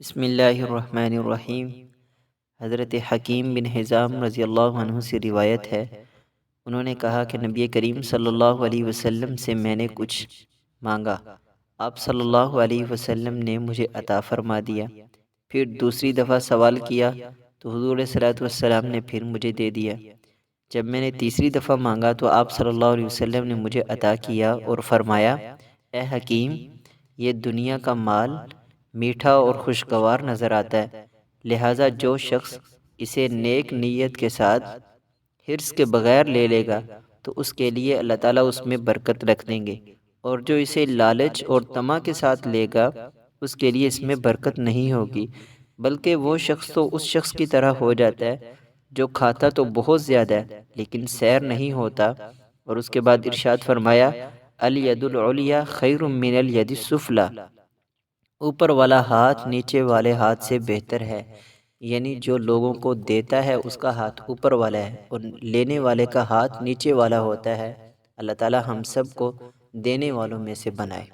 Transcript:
بسم اللہ الرحمن الرحیم۔ حضرت حکیم بن حزام رضی اللہ عنہ سے روایت ہے، انہوں نے کہا کہ نبی کریم صلی اللہ علیہ وسلم سے میں نے کچھ مانگا، آپ صلی اللہ علیہ وسلم نے مجھے عطا فرما دیا۔ پھر دوسری دفعہ سوال کیا تو حضور صلی اللہ علیہ وسلم نے پھر مجھے دے دیا۔ جب میں نے تیسری دفعہ مانگا تو آپ صلی اللہ علیہ وسلم نے مجھے عطا کیا اور فرمایا، اے حکیم، یہ دنیا کا مال میٹھا اور خوشگوار نظر آتا ہے، لہٰذا جو شخص اسے نیک نیت کے ساتھ حرص کے بغیر لے لے گا تو اس کے لیے اللہ تعالیٰ اس میں برکت رکھ دیں گے، اور جو اسے لالچ اور طمع کے ساتھ لے گا اس کے لیے اس میں برکت نہیں ہوگی، بلکہ وہ شخص تو اس شخص کی طرح ہو جاتا ہے جو کھاتا تو بہت زیادہ ہے لیکن سیر نہیں ہوتا۔ اور اس کے بعد ارشاد فرمایا، الید العلیٰ خیر من الید السفلیٰ، اوپر والا ہاتھ نیچے والے ہاتھ سے بہتر ہے، یعنی جو لوگوں کو دیتا ہے اس کا ہاتھ اوپر والا ہے اور لینے والے کا ہاتھ نیچے والا ہوتا ہے۔ اللہ تعالی ہم سب کو دینے والوں میں سے بنائے۔